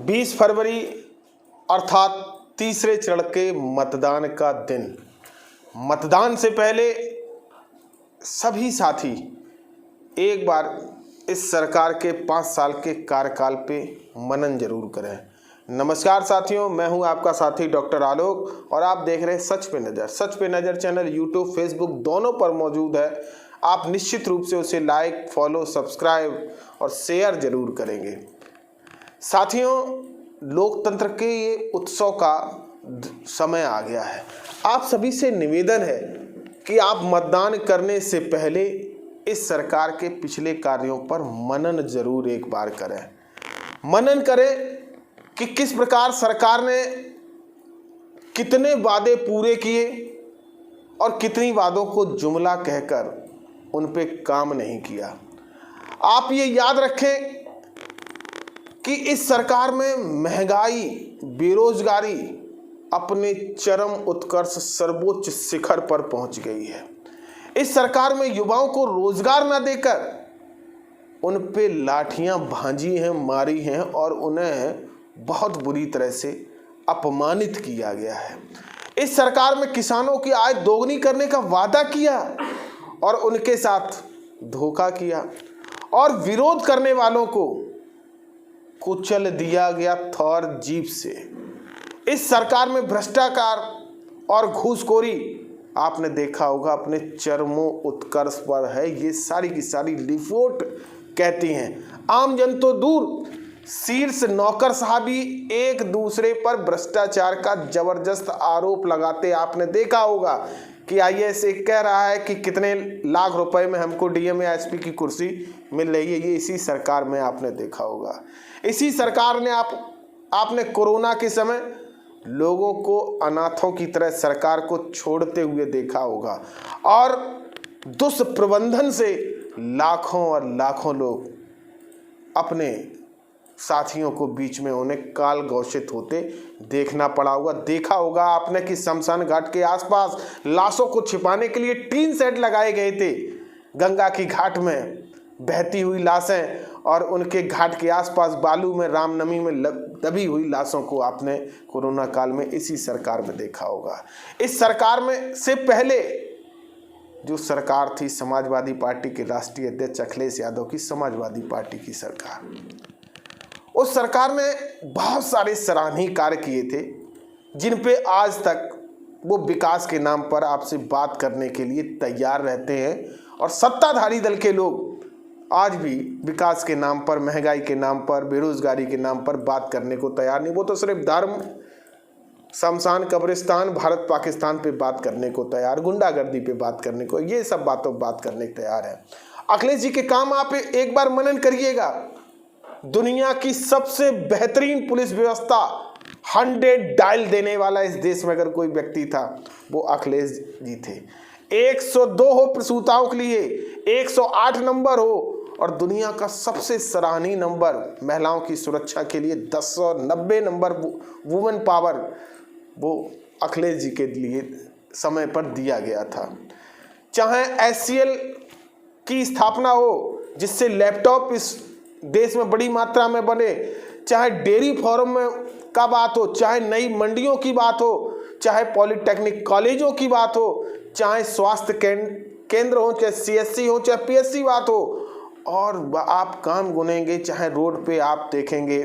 20 फरवरी अर्थात तीसरे चरण के मतदान का दिन। मतदान से पहले सभी साथी एक बार इस सरकार के 5 साल के कार्यकाल पे मनन जरूर करें। नमस्कार साथियों, मैं हूं आपका साथी डॉक्टर आलोक और आप देख रहे हैं सच पे नज़र। सच पे नज़र चैनल यूट्यूब फेसबुक दोनों पर मौजूद है। आप निश्चित रूप से उसे लाइक, फॉलो, सब्सक्राइब और शेयर जरूर करेंगे। साथियों, लोकतंत्र के ये उत्सव का समय आ गया है। आप सभी से निवेदन है कि आप मतदान करने से पहले इस सरकार के पिछले कार्यों पर मनन जरूर एक बार करें। मनन करें कि किस प्रकार सरकार ने कितने वादे पूरे किए और कितनी वादों को जुमला कहकर उन पे काम नहीं किया। आप ये याद रखें कि इस सरकार में महंगाई, बेरोजगारी अपने चरम उत्कर्ष सर्वोच्च शिखर पर पहुंच गई है। इस सरकार में युवाओं को रोजगार न देकर उन पे लाठियां भांजी हैं, मारी हैं और उन्हें बहुत बुरी तरह से अपमानित किया गया है। इस सरकार में किसानों की आय दोगुनी करने का वादा किया और उनके साथ धोखा किया और विरोध करने वालों को कुचल दिया गया थौर जीप से। इस सरकार में भ्रष्टाचार और घूसखोरी आपने देखा होगा अपने चरमों उत्कर्ष पर है। ये सारी की सारी रिपोर्ट कहती हैं। आम जन तो दूर, शीर्ष नौकर साहबी एक दूसरे पर भ्रष्टाचार का जबरदस्त आरोप लगाते आपने देखा होगा कि आईएएस एक कह रहा है कि कितने लाख रुपए में हमको डीएम या एसपी की कुर्सी मिल रही है। ये इसी सरकार में आपने देखा होगा। इसी सरकार ने आपने कोरोना के समय लोगों को अनाथों की तरह सरकार को छोड़ते हुए देखा होगा और दुष्प्रबंधन से लाखों और लाखों लोग अपने साथियों को बीच में उन्हें काल घोषित होते देखना पड़ा होगा। देखा होगा आपने कि शमशान घाट के आसपास लाशों को छिपाने के लिए टीन सेट लगाए गए थे। गंगा की घाट में बहती हुई लाशें और उनके घाट के आसपास बालू में रामनवमी में दबी हुई लाशों को आपने कोरोना काल में इसी सरकार में देखा होगा। इस सरकार में से पहले जो सरकार थी समाजवादी पार्टी के राष्ट्रीय अध्यक्ष अखिलेश यादव की समाजवादी पार्टी की सरकार, उस सरकार ने बहुत सारे सराहनीय कार्य किए थे जिन पे आज तक वो विकास के नाम पर आपसे बात करने के लिए तैयार रहते हैं और सत्ताधारी दल के लोग आज भी विकास के नाम पर, महंगाई के नाम पर, बेरोजगारी के नाम पर बात करने को तैयार नहीं। वो तो सिर्फ धर्म, शमशान, कब्रिस्तान, भारत पाकिस्तान पे बात करने को तैयार, गुंडागर्दी पे बात करने को, ये सब बातों बात करने को तैयार है। अखिलेश जी के काम आप एक बार मनन करिएगा। दुनिया की सबसे बेहतरीन पुलिस व्यवस्था 100 डायल देने वाला इस देश में अगर कोई व्यक्ति था वो अखिलेश जी थे। 102 हो प्रसूताओं के लिए, 108 नंबर हो और दुनिया का सबसे सराहनीय नंबर महिलाओं की सुरक्षा के लिए 1090 नंबर वुमेन पावर वो अखिलेश जी के लिए समय पर दिया गया था। चाहे एचसीएल की स्थापना हो जिससे लैपटॉप इस देश में बड़ी मात्रा में बने, चाहे डेयरी फार्म में का बात हो, चाहे नई मंडियों की बात हो, चाहे पॉलिटेक्निक कॉलेजों की बात हो, चाहे स्वास्थ्य केंद्र हो, चाहे सीएससी हो, चाहे पीएससी बात हो, और आप काम गुनेंगे। चाहे रोड पे आप देखेंगे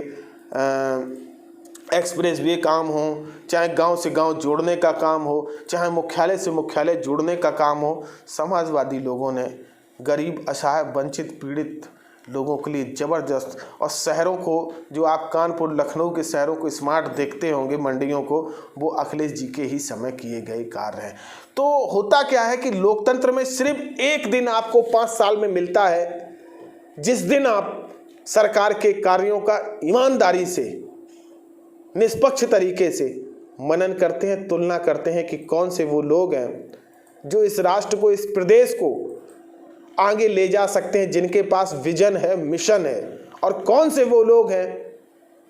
एक्सप्रेस वे काम हो, चाहे गांव से गांव जोड़ने का काम हो, चाहे मुख्यालय से मुख्यालय जोड़ने का काम हो, समाजवादी लोगों ने गरीब, असहाय, वंचित, पीड़ित लोगों के लिए जबरदस्त, और शहरों को जो आप कानपुर, लखनऊ के शहरों को स्मार्ट देखते होंगे, मंडियों को, वो अखिलेश जी के ही समय किए गए कार्य हैं। तो होता क्या है कि लोकतंत्र में सिर्फ एक दिन आपको 5 साल में मिलता है जिस दिन आप सरकार के कार्यों का ईमानदारी से, निष्पक्ष तरीके से मनन करते हैं, तुलना करते हैं कि कौन से वो लोग हैं जो इस राष्ट्र को, इस प्रदेश को आगे ले जा सकते हैं, जिनके पास विजन है, मिशन है, और कौन से वो लोग हैं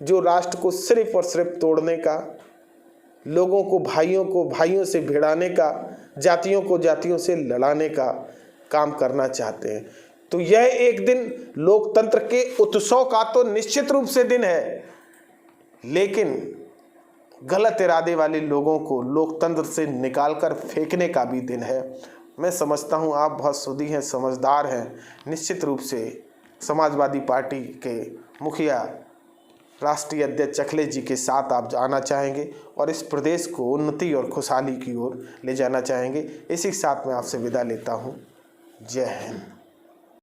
जो राष्ट्र को सिर्फ और सिर्फ तोड़ने का, लोगों को भाइयों से भिड़ाने का, जातियों को जातियों से लड़ाने का काम करना चाहते हैं। तो यह एक दिन लोकतंत्र के उत्सव का तो निश्चित रूप से दिन है, लेकिन गलत इरादे वाले लोगों को लोकतंत्र से निकालकर फेंकने का भी दिन है। मैं समझता हूँ आप बहुत सुधी हैं, समझदार हैं। निश्चित रूप से समाजवादी पार्टी के मुखिया राष्ट्रीय अध्यक्ष अखिलेश जी के साथ आप जाना चाहेंगे और इस प्रदेश को उन्नति और खुशहाली की ओर ले जाना चाहेंगे। इसी के साथ मैं आपसे विदा लेता हूँ। जय हिंद।